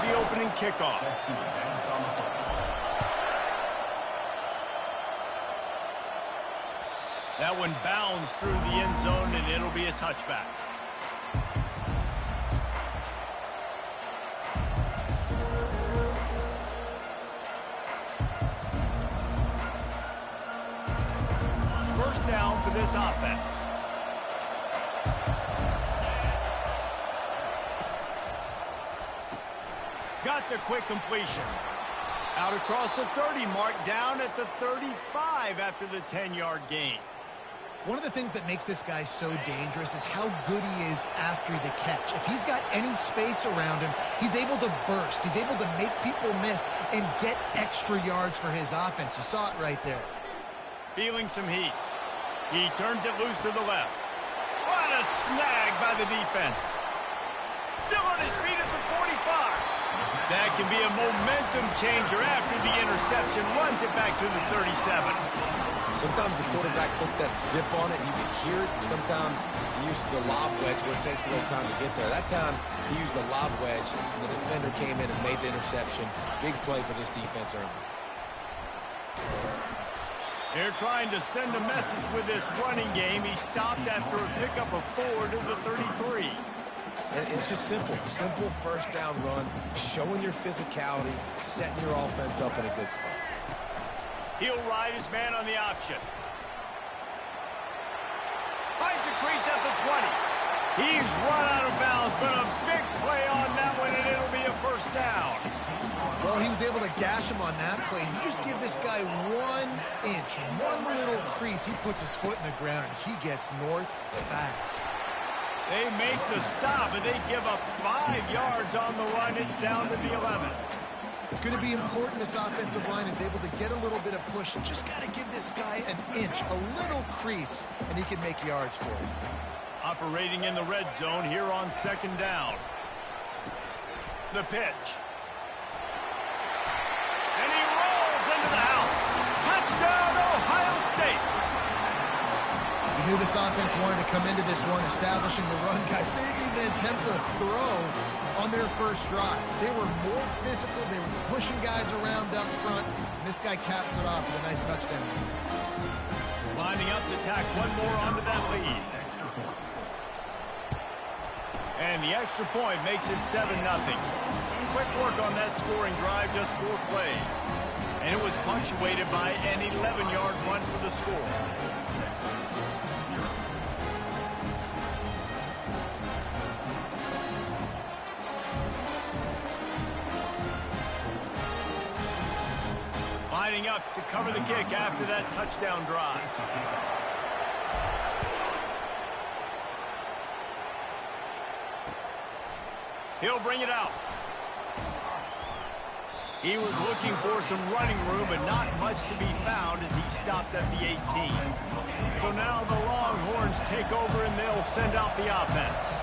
the opening kickoff. That one bounds through the end zone, and it'll be a touchback. First down for this offense. Got the quick completion. Out across the 30 mark, down at the 35 after the 10-yard gain. One of the things that makes this guy so dangerous is how good he is after the catch. If he's got any space around him, he's able to burst. He's able to make people miss and get extra yards for his offense. You saw it right there. Feeling some heat. He turns it loose to the left. What a snag by the defense. Still on his feet at the 45. That can be a momentum changer after the interception. Runs it back to the 37. Sometimes the quarterback puts that zip on it, and you can hear it. Sometimes he uses the lob wedge where it takes a little time to get there. That time, he used the lob wedge, and the defender came in and made the interception. Big play for this defense early. They're trying to send a message with this running game. He stopped after a pickup of 4 to the 33. And it's just simple. Simple first down run, showing your physicality, setting your offense up in a good spot. He'll ride his man on the option. Finds a crease at the 20. He's run out of bounds, but a big play on that one, and it'll be a first down. Well, he was able to gash him on that play. You just give this guy 1 inch, one little crease. He puts his foot in the ground, and he gets north fast. They make the stop, and they give up 5 yards on the run. It's down to the 11. It's going to be important this offensive line is able to get a little bit of push. You just got to give this guy an inch, a little crease, and he can make yards for it. Operating in the red zone here on second down. The pitch. And he rolls into the house. Touchdown, Ohio State. You knew this offense wanted to come into this one establishing the run, guys. They didn't even attempt to throw on their first drive. They were more physical. They were pushing guys around up front. And this guy caps it off with a nice touchdown. Lining up to tack one more onto that lead. And the extra point makes it 7-0. Quick work on that scoring drive, just 4 plays. And it was punctuated by an 11-yard run for the score. Lining up to cover the kick after that touchdown drive. He'll bring it out. He was looking for some running room, but not much to be found as he stopped at the 18. So now the Longhorns take over and they'll send out the offense.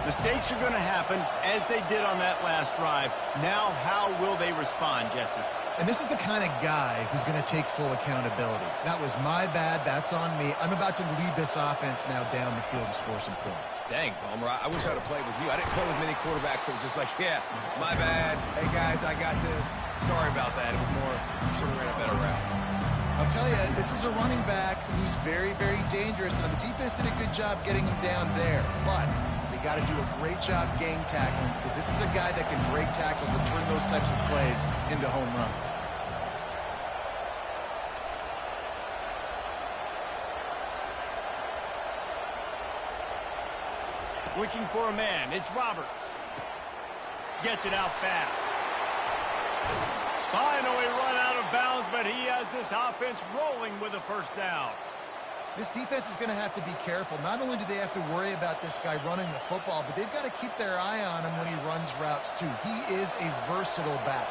Mistakes are going to happen as they did on that last drive. Now how will they respond, Jesse? And this is the kind of guy who's going to take full accountability. That was my bad. That's on me. I'm about to lead this offense now down the field and score some points. Dang, Palmer, I wish I would have played with you. I didn't play with many quarterbacks that were just like, yeah, my bad. Hey, guys, I got this. Sorry about that. It was more, should have ran a better route. I'll tell you, this is a running back who's very, very dangerous. And the defense did a good job getting him down there. But they got to do a great job game tackling because this is a guy that can break tackles and turn those types of plays into home runs. Looking for a man. It's Roberts. Gets it out fast. Finally run out of bounds, but he has this offense rolling with a first down. This defense is going to have to be careful. Not only do they have to worry about this guy running the football, but they've got to keep their eye on him when he runs routes too. He is a versatile back.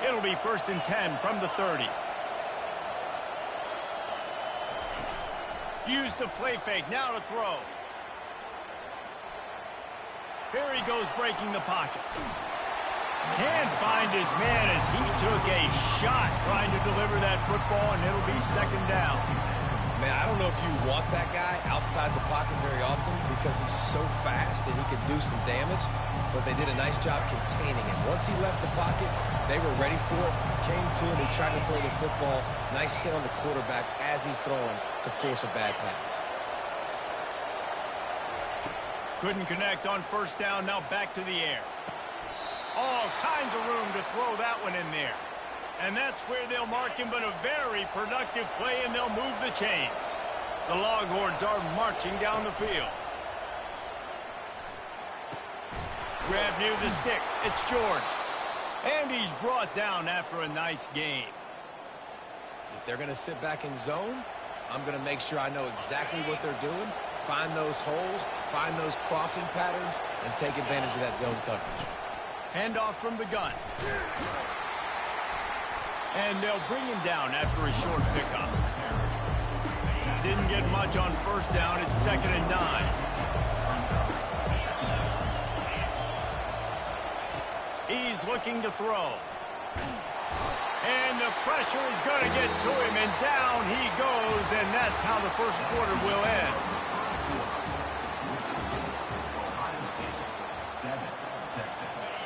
It'll be 1st and 10 from the 30. Use the play fake. Now to throw. Here he goes breaking the pocket. Can't find his man as he took a shot trying to deliver that football, and it'll be 2nd down. Man, I don't know if you want that guy outside the pocket very often because he's so fast and he can do some damage, but they did a nice job containing him. Once he left the pocket, they were ready for it, came to him, he tried to throw the football. Nice hit on the quarterback as he's throwing to force a bad pass. Couldn't connect on first down, now back to the air. All kinds of room to throw that one in there. And that's where they'll mark him, but a very productive play, and they'll move the chains. The Longhorns are marching down the field. Grab near the sticks. It's George. And he's brought down after a nice gain. If they're going to sit back in zone, I'm going to make sure I know exactly what they're doing, find those holes, find those crossing patterns, and take advantage of that zone coverage. Handoff from the gun. And they'll bring him down after a short pickup. Didn't get much on first down. It's 2nd and 9. He's looking to throw. And the pressure is going to get to him, and down he goes, and that's how the first quarter will end.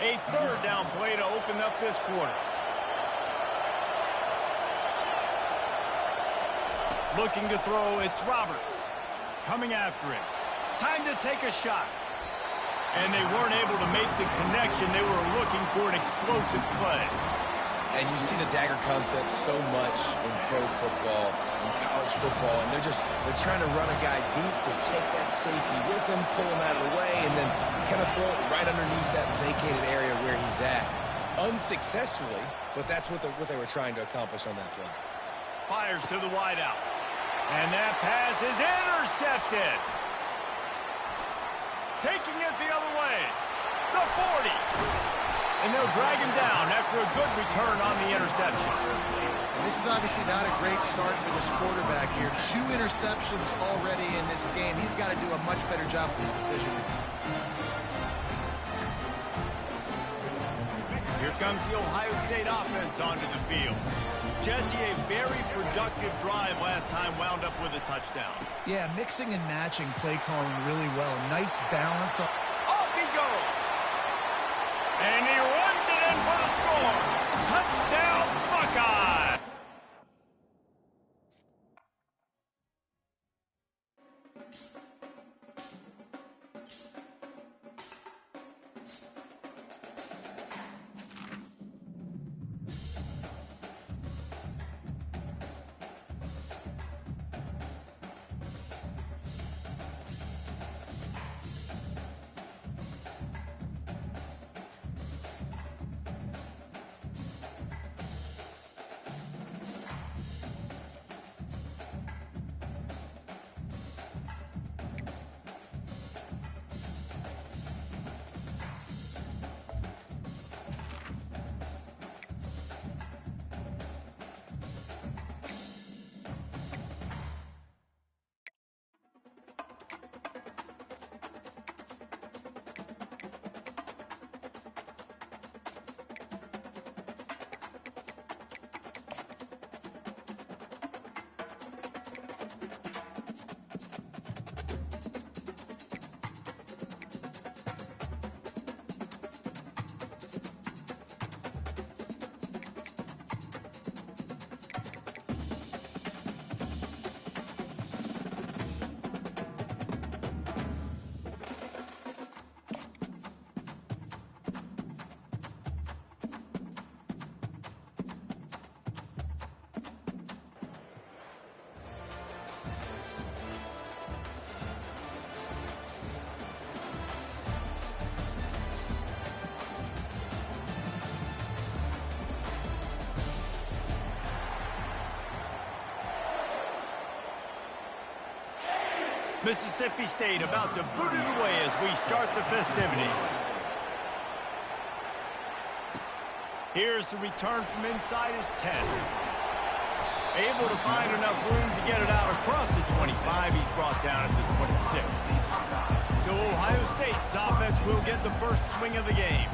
A 3rd down play to open up this quarter. Looking to throw, it's Roberts. Coming after him. Time to take a shot. And they weren't able to make the connection. They were looking for an explosive play. And you see the dagger concept so much in pro football, in college football, and they're trying to run a guy deep to take that safety with him, pull him out of the way, and then kind of throw it right underneath that vacated area where he's at. Unsuccessfully, but that's what they were trying to accomplish on that play. Fires to the wideout. And that pass is intercepted. Taking it the other way. The 40. And they'll drag him down after a good return on the interception. And this is obviously not a great start for this quarterback here. 2 interceptions already in this game. He's got to do a much better job with his decision. Here comes the Ohio State offense onto the field. Jesse, a very productive drive last time, wound up with a touchdown. Yeah, mixing and matching play calling really well. Nice balance. Off he goes. And he runs it in for the score. Touchdown, Buckeye. Mississippi State about to boot it away as we start the festivities. Here's the return from inside his 10. Able to find enough room to get it out across the 25. He's brought down at the 26. So Ohio State's offense will get the first swing of the game.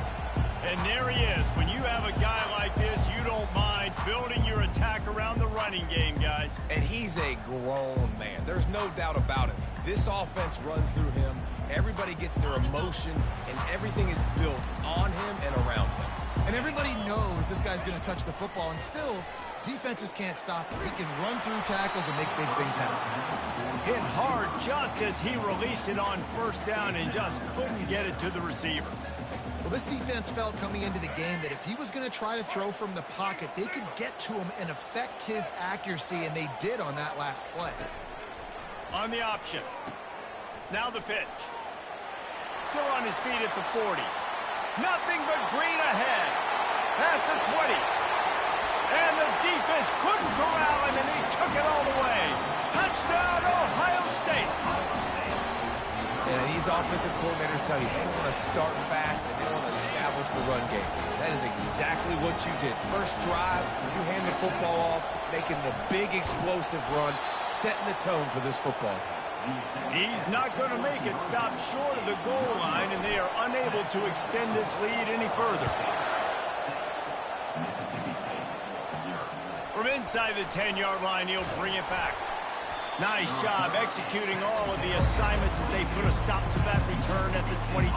And there he is. When you have a guy like this, you don't mind building your attack around the right running game, guys. And he's a grown man. There's no doubt about it. This offense runs through him. Everybody gets their emotion, and everything is built on him and around him. And everybody knows this guy's going to touch the football, and still, defenses can't stop him. He can run through tackles and make big things happen. Hit hard just as he released it on first down and just couldn't get it to the receiver. Well, this defense felt coming into the game that if he was going to try to throw from the pocket, they could get to him and affect his accuracy, and they did on that last play. On the option. Now the pitch. Still on his feet at the 40. Nothing but green ahead. Past the 20. And the defense couldn't corral him, and he took it all the way. Touchdown, Ohio State. And these offensive coordinators tell you they want to start fast and they want to establish the run game. That is exactly what you did. First drive, you hand the football off, making the big explosive run, setting the tone for this football game. He's not going to make it stop short of the goal line, and they are unable to extend this lead any further. From inside the 10-yard line, he'll bring it back. Nice job executing all of the assignments as they put a stop to that return at the 22.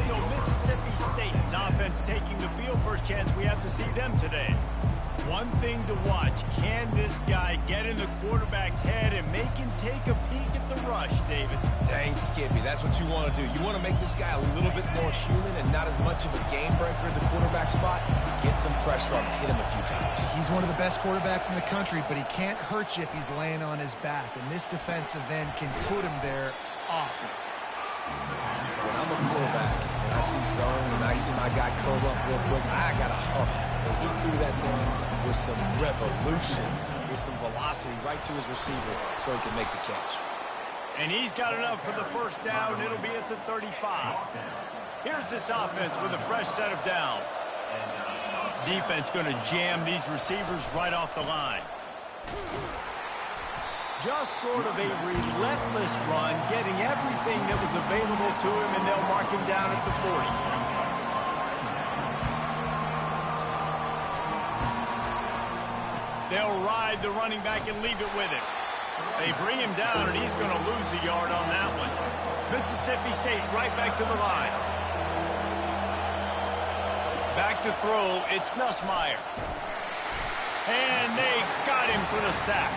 So Mississippi State's offense taking the field. First chance we have to see them today. One thing to watch, can this guy get in the quarterback's head and make him take a peek at the rush, David? Dang, Skippy, that's what you want to do. You want to make this guy a little bit more human and not as much of a game breaker at the quarterback spot. Get some pressure on him, hit him a few times. He's one of the best quarterbacks in the country, but he can't hurt you if he's laying on his back, and this defensive end can put him there often. When I'm a quarterback and I see zone and I see my guy curl up real quick, I got to hum it. And he threw that thing with some revolutions, with some velocity right to his receiver so he can make the catch. And he's got enough for the first down. It'll be at the 35. Here's this offense with a fresh set of downs. Defense going to jam these receivers right off the line. Just sort of a relentless run, getting everything that was available to him, and they'll mark him down at the 40. They'll ride the running back and leave it with him. They bring him down, and he's going to lose a yard on that one. Mississippi State right back to the line. Back to throw, it's Nussmeier. And they got him for the sack.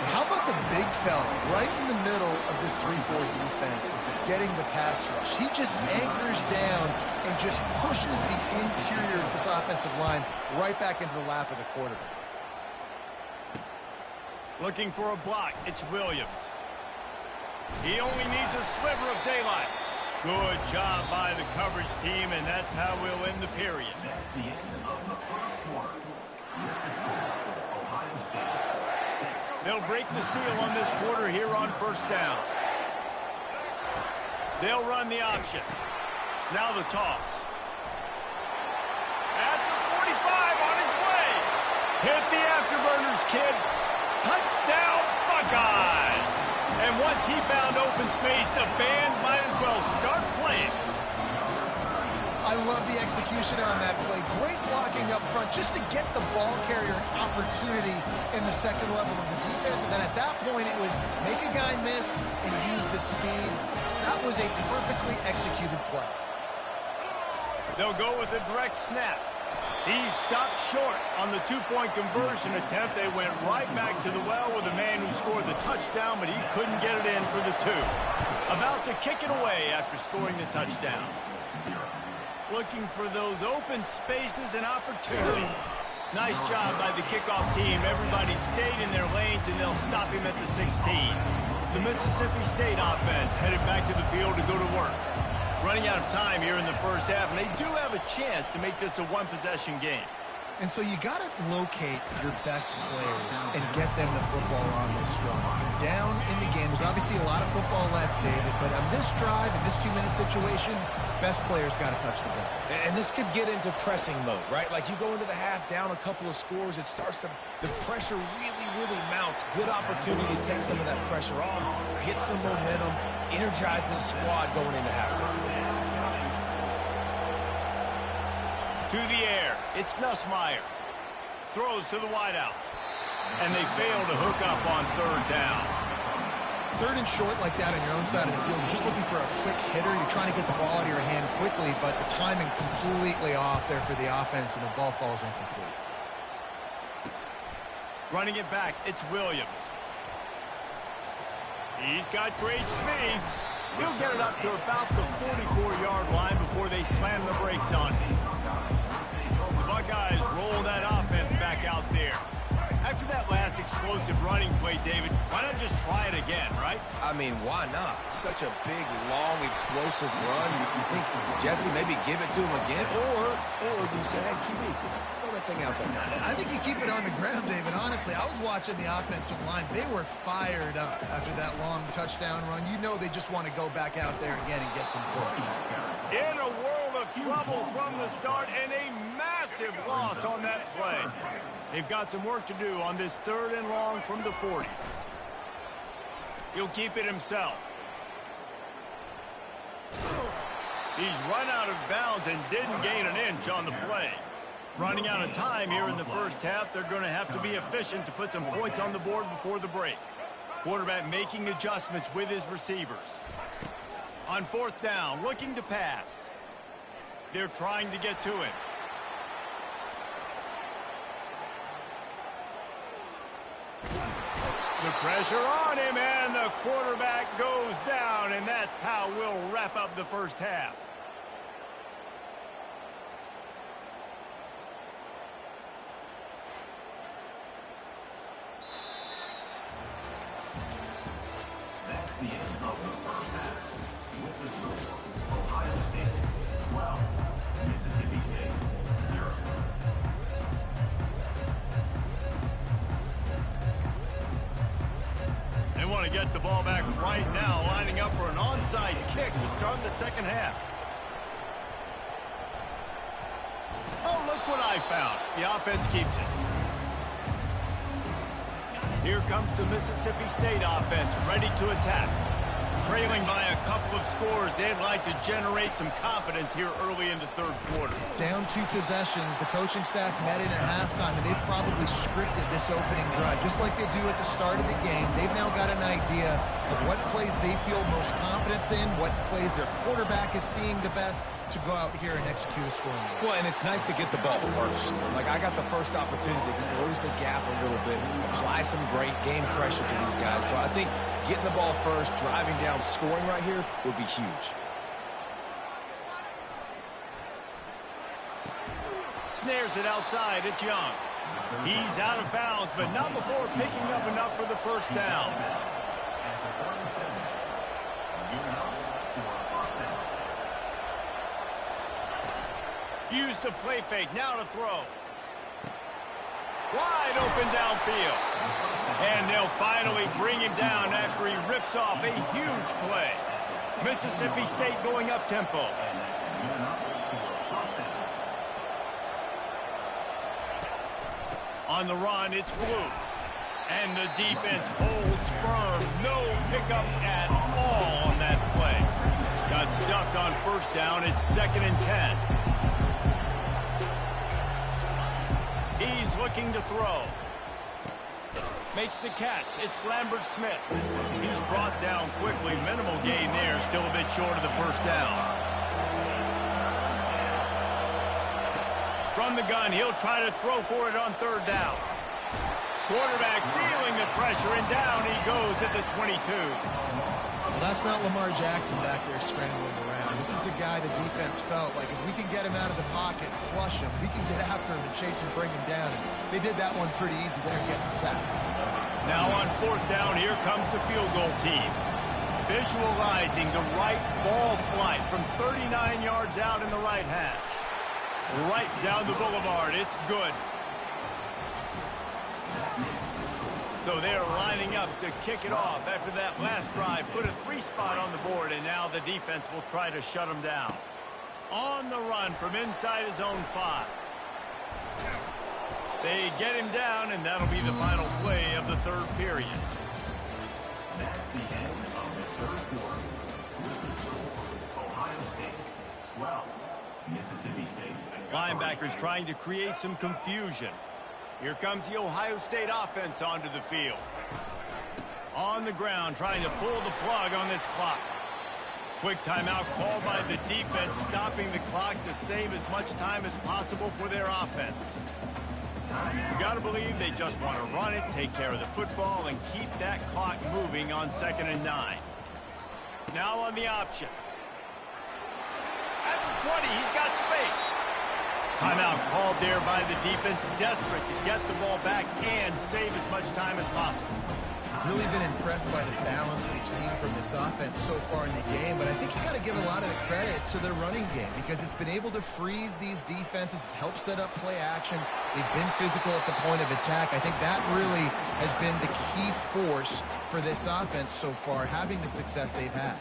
How about the big fella right in the middle of this 3-4 defense getting the pass rush? He just anchors down and just pushes the interior of this offensive line right back into the lap of the quarterback. Looking for a block, it's Williams. He only needs a sliver of daylight. Good job by the coverage team, and that's how we'll end the period. They'll break the seal on this quarter here on first down. They'll run the option. Now the toss. At the 45 on his way. Hit the afterburners, kid. Touchdown, Buckeyes. And once he found open space, the band might as well start playing. I love the execution on that play. Great blocking up front just to get the ball carrier an opportunity in the second level of the defense. And then at that point, it was make a guy miss and use the speed. That was a perfectly executed play. They'll go with a direct snap. He stopped short on the two-point conversion attempt. They went right back to the well with the man who scored the touchdown, but he couldn't get it in for the two. About to kick it away after scoring the touchdown. Looking for those open spaces and opportunity. Nice job by the kickoff team. Everybody stayed in their lanes, and they'll stop him at the 16. The Mississippi State offense headed back to the field to go to work. Running out of time here in the first half, and they do have a chance to make this a one-possession game. And so you got to locate your best players and get them the football on this run. Down in the game, there's obviously a lot of football left, David, but on this drive, in this 2-minute situation, best players got to touch the ball. And this could get into pressing mode, right? Like you go into the half down a couple of scores, it starts to, the pressure really mounts. Good opportunity to take some of that pressure off, get some momentum, energize this squad going into halftime. To the air, it's Nussmeier. Throws to the wideout. And they fail to hook up on third down. Third and short like that on your own side of the field, you're just looking for a quick hitter. You're trying to get the ball out of your hand quickly, but the timing completely off there for the offense, and the ball falls incomplete. Running it back, it's Williams. He's got great speed. He'll get it up to about the 44-yard line before they slam the brakes on him. The Buckeyes roll that offense back out there. After that last explosive running play, David, why not just try it again, right? I mean, why not? Such a big, long, explosive run. You think, Jesse, maybe give it to him again? Or you say, hey, QB, throw that thing out there. I think you keep it on the ground, David. Honestly, I was watching the offensive line. They were fired up after that long touchdown run. You know they just want to go back out there again and get some push. In a world of trouble from the start, and a massive loss on that play. They've got some work to do on this third and long from the 40. He'll keep it himself. He's run out of bounds and didn't gain an inch on the play. Running out of time here in the first half, they're going to have to be efficient to put some points on the board before the break. Quarterback making adjustments with his receivers. On fourth down, looking to pass. They're trying to get to him. The pressure on him, and the quarterback goes down, and that's how we'll wrap up the first half. That's the end of the first half. With the score, Ohio State 12, Mississippi State 0. They want to get the ball back right now, lining up for an onside kick to start the second half. Oh, look what I found. The offense keeps it. Here comes the Mississippi State offense, ready to attack. Trailing by a couple of scores, they'd like to generate some confidence here early in the third quarter. Down 2 possessions, the coaching staff met in at halftime, and they've probably scripted this opening drive. Just like they do at the start of the game, they've now got an idea of what plays they feel most confident in, what plays their quarterback is seeing the best to go out here and execute a scoring. Well, and it's nice to get the ball first. Like, I got the first opportunity to close the gap a little bit, apply some great game pressure to these guys. So I think getting the ball first, driving down, scoring right here would be huge. Snares it outside. It's Young. He's out of bounds, but not before picking up enough for the first down. Use the play fake. Now to throw. Wide open downfield. And they'll finally bring him down after he rips off a huge play. Mississippi State going up tempo. On the run, it's Blue. And the defense holds firm. No pickup at all on that play. Got stuffed on first down. It's 2nd and 10. He's looking to throw. Makes the catch. It's Lambert Smith. He's brought down quickly. Minimal gain there. Still a bit short of the first down. From the gun, he'll try to throw for it on third down. Quarterback feeling the pressure, and down he goes at the 22. Well, that's not Lamar Jackson back there scrambling around. This is a guy the defense felt like if we can get him out of the pocket and flush him, we can get after him and chase him, bring him down. And they did that one pretty easy there, getting the sack. Now on fourth down, here comes the field goal team. Visualizing the right ball flight from 39 yards out in the right hash. Right down the boulevard. It's good. So they're lining up to kick it off after that last drive. Put a 3-spot on the board, and now the defense will try to shut them down. On the run from inside his own 5. They get him down, and that'll be the final play of the third period. That's the end of the third quarter. With the score, Ohio State 12, Mississippi State. Linebackers trying to create some confusion. Here comes the Ohio State offense onto the field. On the ground, trying to pull the plug on this clock. Quick timeout called by the defense, stopping the clock to save as much time as possible for their offense. You got to believe they just want to run it, take care of the football, and keep that clock moving on 2nd and 9. Now on the option. At the 20, he's got space. Timeout called there by the defense, desperate to get the ball back and save as much time as possible. Really been impressed by the balance we've seen from this offense so far in the game, but I think you got to give a lot of the credit to their running game because it's been able to freeze these defenses, help set up play action. They've been physical at the point of attack. I think that really has been the key force for this offense so far, having the success they've had.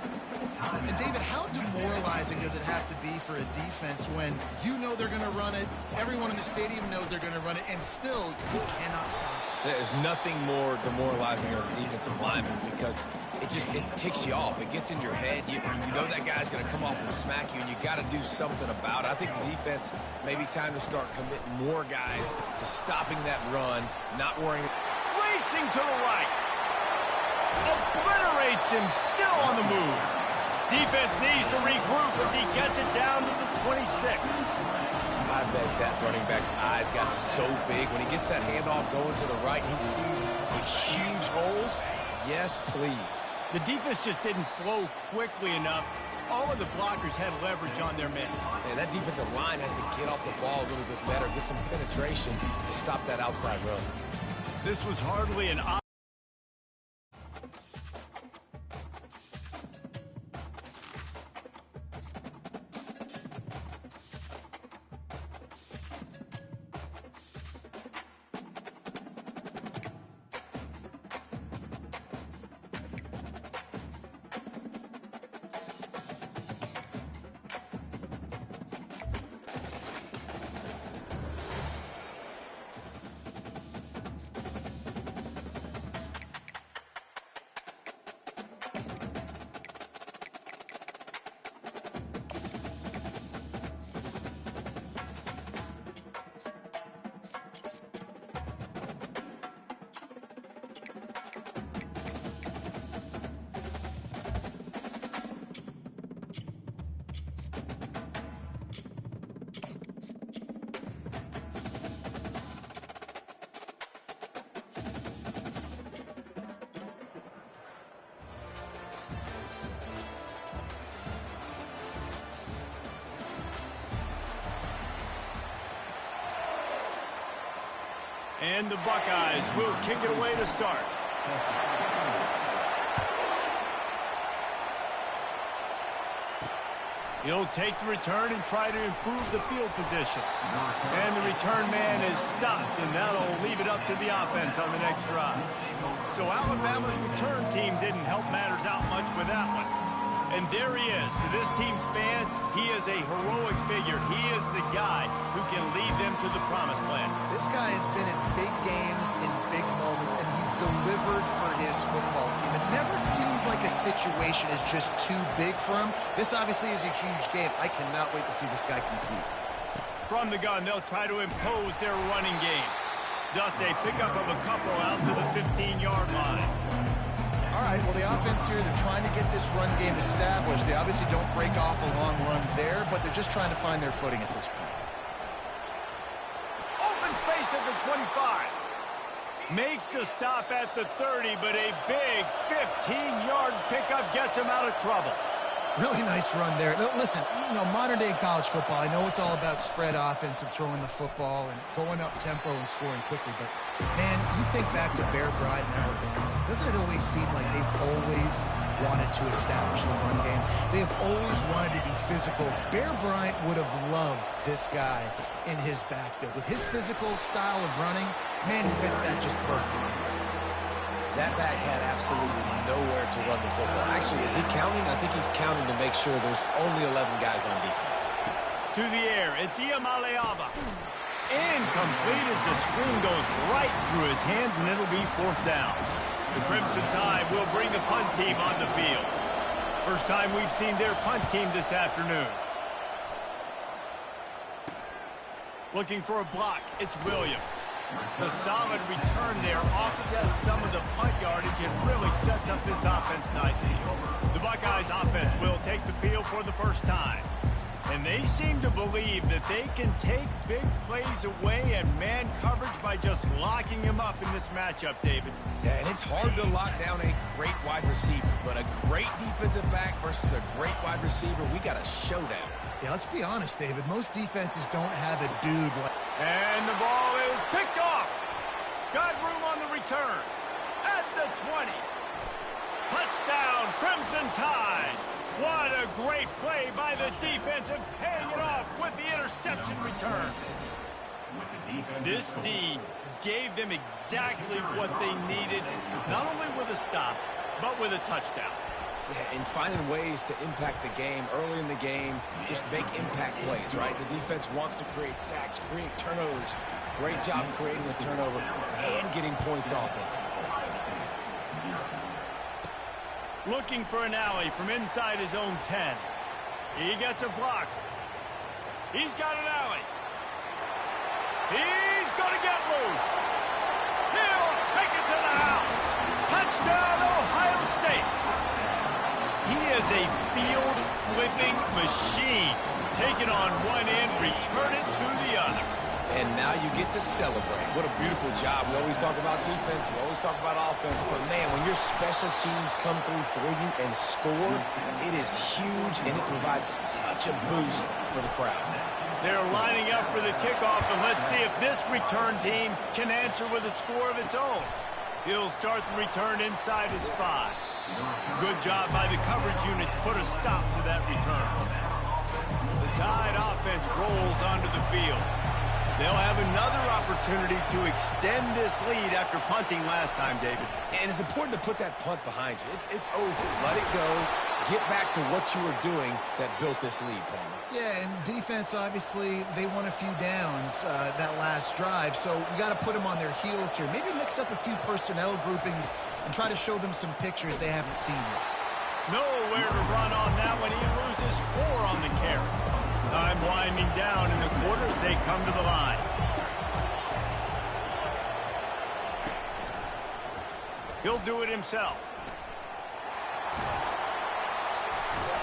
And David, how demoralizing does it have to be for a defense when you know they're going to run it, everyone in the stadium knows they're going to run it, and still you cannot stop it? There's nothing more demoralizing as a defensive lineman because it ticks you off. It gets in your head. You know that guy's going to come off and smack you, and you got to do something about it. I think the defense maybe time to start committing more guys to stopping that run, not worrying. Racing to the right. Obliterates him, still on the move. Defense needs to regroup as he gets it down to the 26. I bet that running back's eyes got so big when he gets that handoff going to the right. He sees the huge holes. Yes, please. The defense just didn't flow quickly enough. All of the blockers had leverage on their men. Man, that defensive line has to get off the ball a little bit better, get some penetration to stop that outside run. This was hardly an option. And the Buckeyes will kick it away to start. He'll take the return and try to improve the field position. And the return man is stopped, and that'll leave it up to the offense on the next drive. So Alabama's return team didn't help matters out much with that one. And there he is. To this team's fans, he is a heroic figure. He is the guy who can lead them to the promised land. This guy has been in big games, in big moments, and he's delivered for his football team. It never seems like a situation is just too big for him. This obviously is a huge game. I cannot wait to see this guy compete. From the gun, they'll try to impose their running game. Just a pickup of a couple out to the 15-yard line. All right, well, the offense here, they're trying to get this run game established. They obviously don't break off a long run there, but they're just trying to find their footing at this point. Open space at the 25. Makes the stop at the 30, but a big 15-yard pickup gets him out of trouble. Really nice run there. Now, listen, you know, modern-day college football, I know it's all about spread offense and throwing the football and going up tempo and scoring quickly, but, man, you think back to Bear Bryant in Alabama, doesn't it always seem like they've always wanted to establish the run game? They have always wanted to be physical. Bear Bryant would have loved this guy in his backfield. With his physical style of running, man, he fits that just perfect. That back had absolutely nowhere to run the football. Actually, is he counting? I think he's counting to make sure there's only 11 guys on defense. To the air, it's Ncaa25. Incomplete as the screen goes right through his hands, and it'll be 4th down. The Crimson Tide will bring the punt team on the field. First time we've seen their punt team this afternoon. Looking for a block, it's Williams. The solid return there offsets some of the punt yardage and really sets up this offense nicely. The Buckeyes offense will take the field for the first time. And they seem to believe that they can take big plays away and man coverage by just locking him up in this matchup, David. Yeah, and it's hard to lock down a great wide receiver, but a great defensive back versus a great wide receiver, we got a showdown. Yeah, let's be honest, David. Most defenses don't have a dude like... And the ball is picked off. Got room on the return. At the 20. Touchdown, Crimson Tide. What a great play by the defense and paying it off with the interception return. This D gave them exactly what they needed, not only with a stop, but with a touchdown. Yeah, and finding ways to impact the game early in the game, just make impact plays, right? The defense wants to create sacks, create turnovers. Great job creating the turnover and getting points off of it. Looking for an alley from inside his own 10. He gets a block. He's got an alley. He's going to get loose. He'll take it to the house. Touchdown, Ohio State. He is a field-flipping machine. Take it on one end, return it to the other. And now you get to celebrate. What a beautiful job. We always talk about defense. We always talk about offense. But, man, when your special teams come through for you and score, it is huge, and it provides such a boost for the crowd. They're lining up for the kickoff, and let's see if this return team can answer with a score of its own. He'll start the return inside his 5. Good job by the coverage unit to put a stop to that return. The Tide offense rolls onto the field. They'll have another opportunity to extend this lead after punting last time, David. And it's important to put that punt behind you. It's over. Let it go. Get back to what you were doing that built this lead, Palmer. Yeah, and defense, obviously, they won a few downs that last drive, so we got to put them on their heels here. Maybe mix up a few personnel groupings and try to show them some pictures they haven't seen yet. Nowhere to run on that one. He loses 4 on the carry. Time winding down in the quarter as they come to the line. He'll do it himself.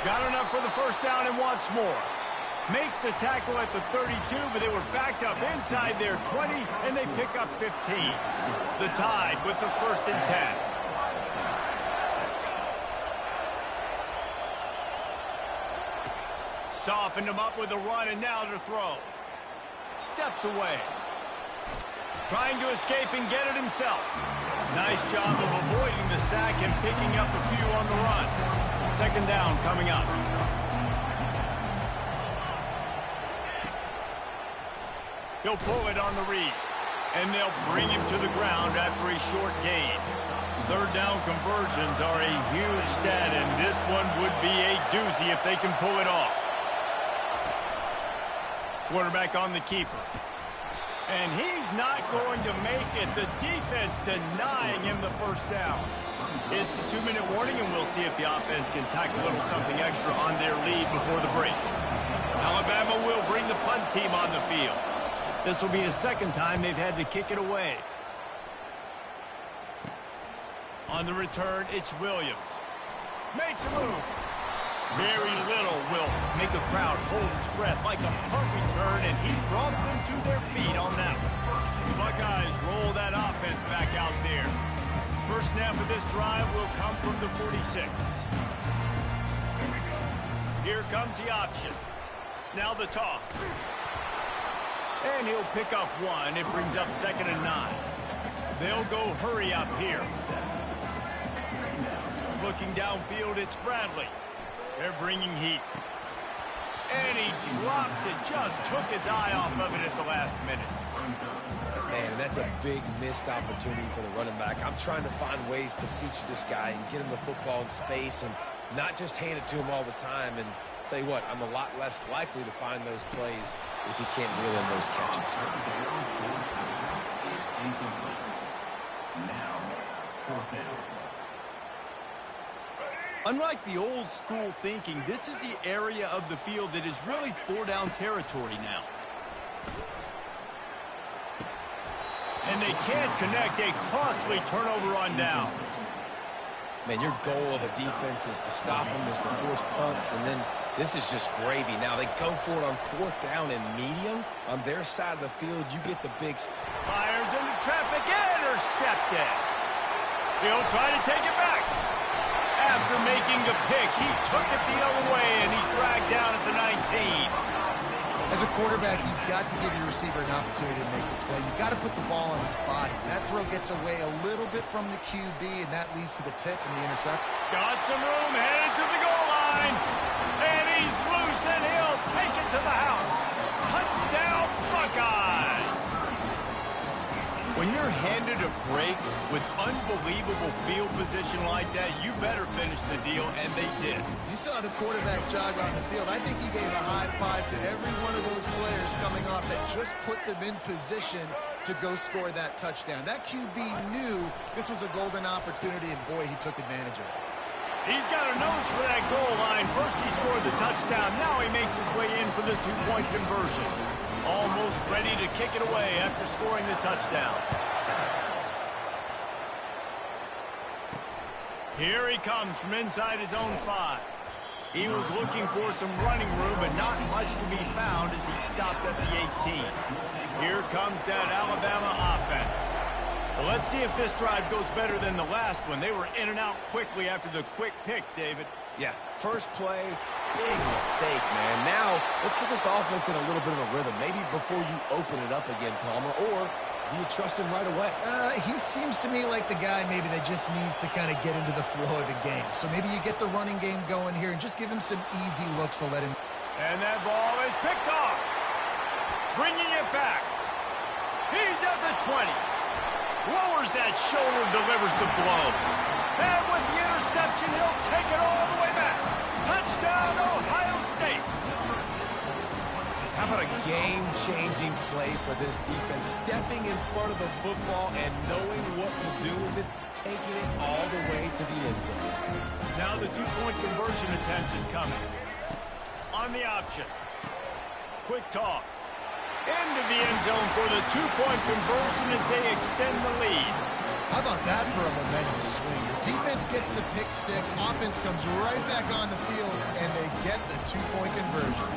Got enough for the first down and wants more. Makes the tackle at the 32, but they were backed up inside their 20, and they pick up 15. The Tide with the 1st and 10. Softened him up with a run, and now to throw. Steps away. Trying to escape and get it himself. Nice job of avoiding the sack and picking up a few on the run. 2nd down coming up. He'll pull it on the read. And they'll bring him to the ground after a short gain. 3rd down conversions are a huge stat, and this one would be a doozy if they can pull it off. Quarterback on the keeper. And he's not going to make it. The defense denying him the 1st down. It's a 2-minute warning, and we'll see if the offense can tack a little something extra on their lead before the break. Alabama will bring the punt team on the field. This will be the 2nd time they've had to kick it away. On the return, it's Williams. Makes a move. Very little will make a crowd hold its breath like a punt return, and he brought them to their feet on that one. The Buckeyes roll that offense back out there. First snap of this drive will come from the 46. Here comes the option. Now the toss. And he'll pick up 1. It brings up 2nd and 9. They'll go hurry up here. Looking downfield, it's Bradley. They're bringing heat. And he drops it. Just took his eye off of it at the last minute. Man, that's a big missed opportunity for the running back. I'm trying to find ways to feature this guy and get him the football in space and not just hand it to him all the time. And tell you what, I'm a lot less likely to find those plays if he can't reel in those catches. Now, 4th down. Unlike the old school thinking, this is the area of the field that is really 4-down territory now. and they can't connect a costly turnover on downs. Man, your goal of a defense is to stop them, is to force punts, and then this is just gravy. Now they go for it on 4th down and medium. On their side of the field, you get the big... Fires into traffic, intercepted. He'll try to take it back. After making the pick, he took it the other way, and he's dragged down at the 19. As a quarterback, he's got to give your receiver an opportunity to make the play. You've got to put the ball on his body. That throw gets away a little bit from the QB, and that leads to the tip and the intercept. Got some room, headed to the goal line. And he's loose, and he'll take it to the house. Touchdown, Buckeyes! When you're handed a break with unbelievable field position like that, you better finish the deal, and they did. You saw the quarterback jog on the field. I think he gave a high five to every one of those players coming off that just put them in position to go score that touchdown. That QB knew this was a golden opportunity, and boy, he took advantage of it. He's got a nose for that goal line. First he scored the touchdown. Now he makes his way in for the 2-point conversion. Almost ready to kick it away after scoring the touchdown. Here he comes from inside his own 5. He was looking for some running room, but not much to be found as he stopped at the 18. Here comes that Alabama offense. Well, let's see if this drive goes better than the last one. They were in and out quickly after the quick pick, David. Yeah, first play, big mistake, man. Now, let's get this offense in a little bit of a rhythm. Maybe before you open it up again, Palmer, or do you trust him right away? He seems to me like the guy maybe that just needs to kind of get into the flow of the game. So maybe you get the running game going here and just give him some easy looks to let him. And that ball is picked off. Bringing it back. He's at the 20. Lowers that shoulder, delivers the blow. And with the interception, he'll take it all the way back. Touchdown, Ohio State. How about a game-changing play for this defense? Stepping in front of the football and knowing what to do with it, taking it all the way to the end zone. Now the 2-point conversion attempt is coming. On the option. Quick toss. Into the end zone for the 2-point conversion as they extend the lead. How about that for a momentum swing? The defense gets the pick 6, offense comes right back on the field, and they get the 2-point conversion.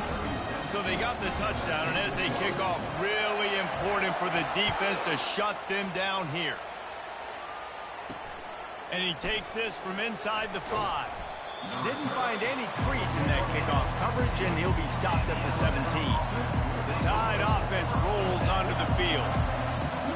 So they got the touchdown, and as they kick off, really important for the defense to shut them down here. And he takes this from inside the 5. Didn't find any crease in that kickoff coverage, and he'll be stopped at the 17. The Tide offense rolls onto the field.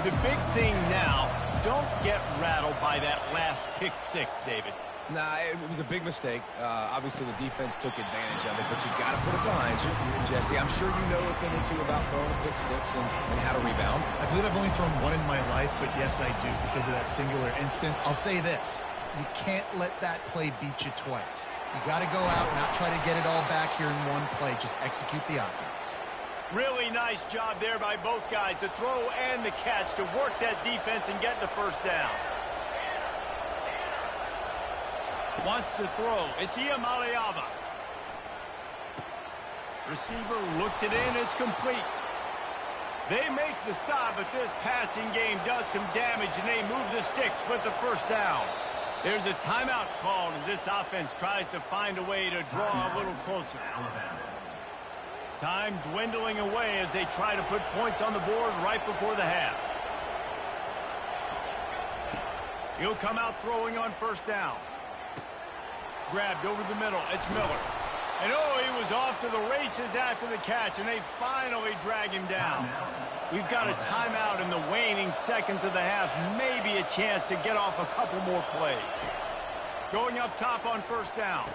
The big thing now, don't get rattled by that last pick 6, David. Nah, it was a big mistake. Obviously, the defense took advantage of it, but you got to put it behind you. Jesse, I'm sure you know a thing or two about throwing a pick 6 and how to rebound. I believe I've only thrown one in my life, but yes, I do, because of that singular instance. I'll say this. You can't let that play beat you twice. You got to go out and not try to get it all back here in one play. Just execute the offense. Really nice job there by both guys, the throw and the catch, to work that defense and get the first down. Wants to throw. It's Ncaa25. Receiver looks it in. It's complete. They make the stop, but this passing game does some damage, and they move the sticks with the first down. There's a timeout called as this offense tries to find a way to draw a little closer. Time dwindling away as they try to put points on the board right before the half. He'll come out throwing on first down. Grabbed over the middle. It's Miller. And he was off to the races after the catch, and they finally drag him down. We've got a timeout in the waning seconds of the half. Maybe a chance to get off a couple more plays. Going up top on first down.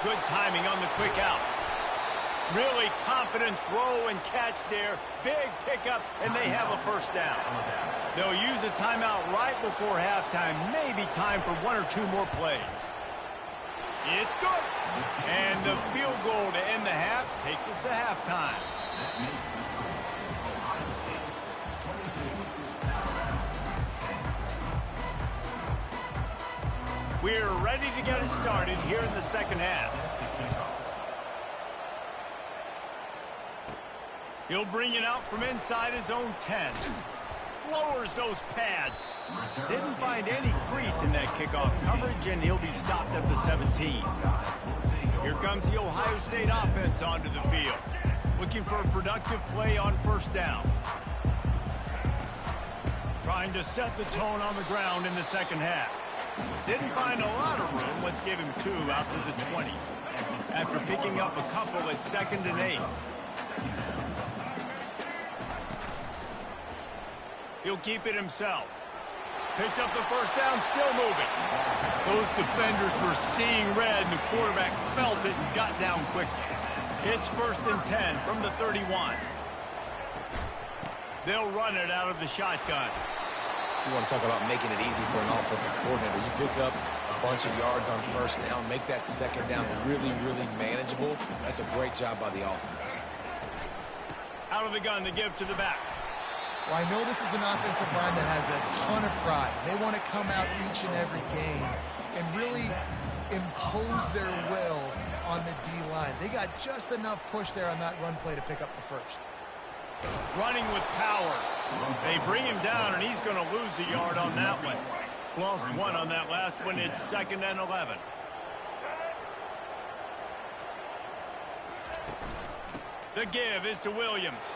Good timing on the quick out. Really confident throw and catch there. Big pickup, and they have a first down. They'll use a timeout right before halftime. Maybe time for 1 or 2 more plays. It's good. And the field goal to end the half takes us to halftime. We're ready to get it started here in the second half. He'll bring it out from inside his own 10. lowers those pads. Didn't find any crease in that kickoff coverage, and he'll be stopped at the 17. Here comes the Ohio State offense onto the field, looking for a productive play on first down. Trying to set the tone on the ground in the second half. Didn't find a lot of room. Let's give him 2 out to the 20. After picking up a couple at 2nd and 8. He'll keep it himself. Picks up the first down, still moving. Those defenders were seeing red, and the quarterback felt it and got down quickly. It's 1st and 10 from the 31. They'll run it out of the shotgun. You want to talk about making it easy for an offensive coordinator. You pick up a bunch of yards on first down, make that second down really, really manageable. That's a great job by the offense. Out of the gun to give to the back. Well, I know this is an offensive line that has a ton of pride. They want to come out each and every game and really impose their will on the D-line. They got just enough push there on that run play to pick up the first. Running with power. They bring him down, and he's going to lose a yard on that one. Lost 1 on that last one. It's 2nd and 11. The give is to Williams.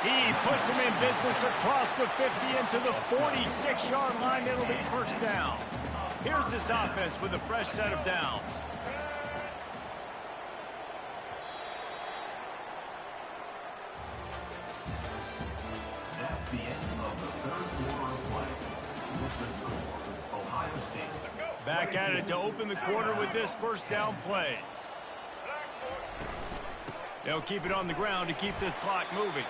He puts him in business across the 50 into the 46-yard line. It'll be first down. Here's this offense with a fresh set of downs. That's the end of the 3rd quarter of play. With the score, Ohio State. Back at it to open the quarter with this first down play. They'll keep it on the ground to keep this clock moving.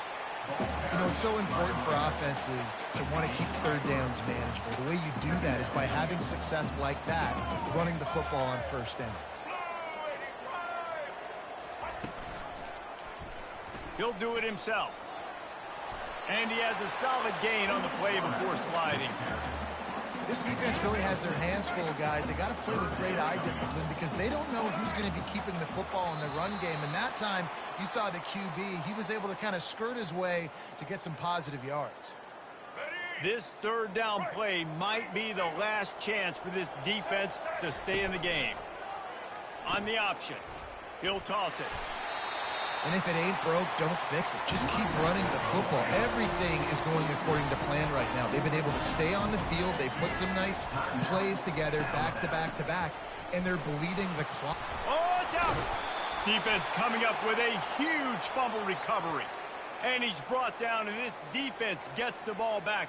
You know, it's so important for offenses to want to keep third downs manageable. The way you do that is by having success like that, running the football on first down. He'll do it himself. And he has a solid gain on the play before sliding. This defense really has their hands full, guys. They got to play with great eye discipline because they don't know who's going to be keeping the football in the run game. And that time, you saw the QB. He was able to kind of skirt his way to get some positive yards. This third down play might be the last chance for this defense to stay in the game. On the option, he'll toss it. And if it ain't broke, don't fix it. Just keep running the football. Everything is going according to plan right now. They've been able to stay on the field. They put some nice plays together back to back to back, and they're bleeding the clock. Oh, it's out! Defense coming up with a huge fumble recovery. And he's brought down, and this defense gets the ball back.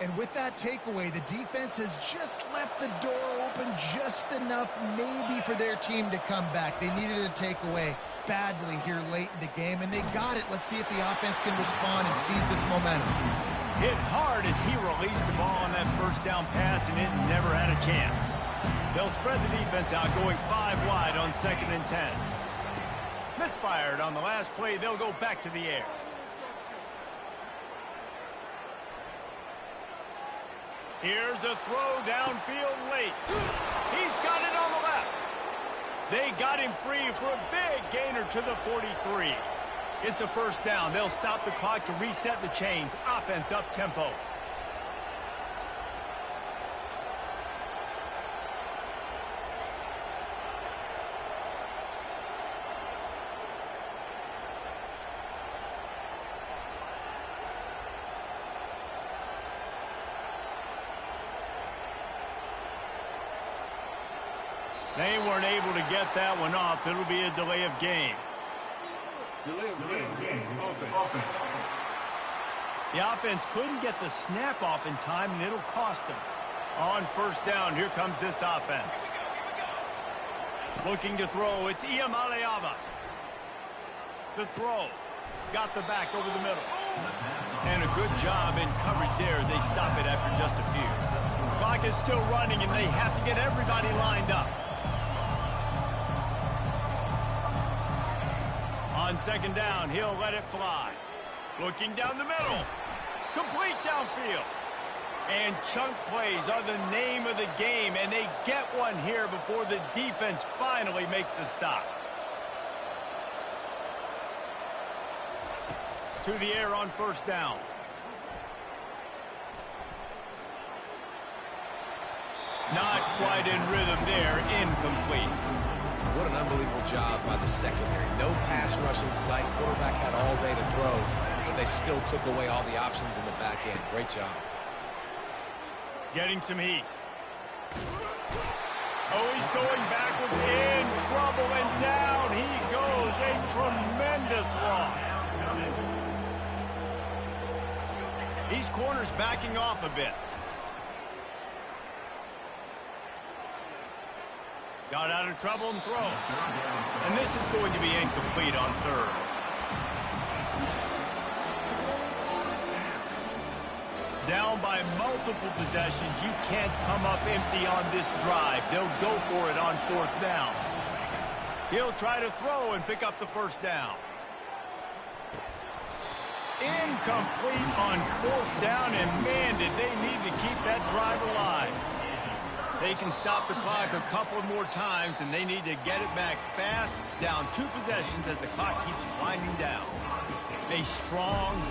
And with that takeaway, the defense has just left the door open just enough maybe for their team to come back. They needed a takeaway badly here late in the game, and they got it. Let's see if the offense can respond and seize this momentum. Hit hard as he released the ball on that first down pass, and it never had a chance. They'll spread the defense out, going 5 wide on 2nd and 10. Misfired on the last play. They'll go back to the air. Here's a throw downfield late. He's got it on the left. They got him free for a big gainer to the 43. It's a first down. They'll stop the clock to reset the chains. Offense up tempo. They weren't able to get that one off. It'll be a delay of game. Delay of game. Offense. The offense couldn't get the snap off in time, and it'll cost them. On first down, here comes this offense. Looking to throw, it's Ncaa25. The throw. Got the back over the middle. And a good job in coverage there as they stop it after just a few. Clock is still running, and they have to get everybody lined up. On second down, he'll let it fly. Looking down the middle. Complete downfield. And chunk plays are the name of the game, and they get one here before the defense finally makes the stop. to the air on first down. Not quite in rhythm there, incomplete. What an unbelievable job by the secondary. No pass rush in sight. Quarterback had all day to throw, but they still took away all the options in the back end. Great job. Getting some heat. Oh, he's going backwards, in trouble, and down he goes. A tremendous loss. These corners backing off a bit. Got out of trouble and throws. And this is going to be incomplete on third. Down by multiple possessions, you can't come up empty on this drive. They'll go for it on fourth down. He'll try to throw and pick up the first down. Incomplete on fourth down, and man, did they need to keep that drive alive. They can stop the clock a couple more times, and they need to get it back fast, down 2 possessions as the clock keeps winding down. A strong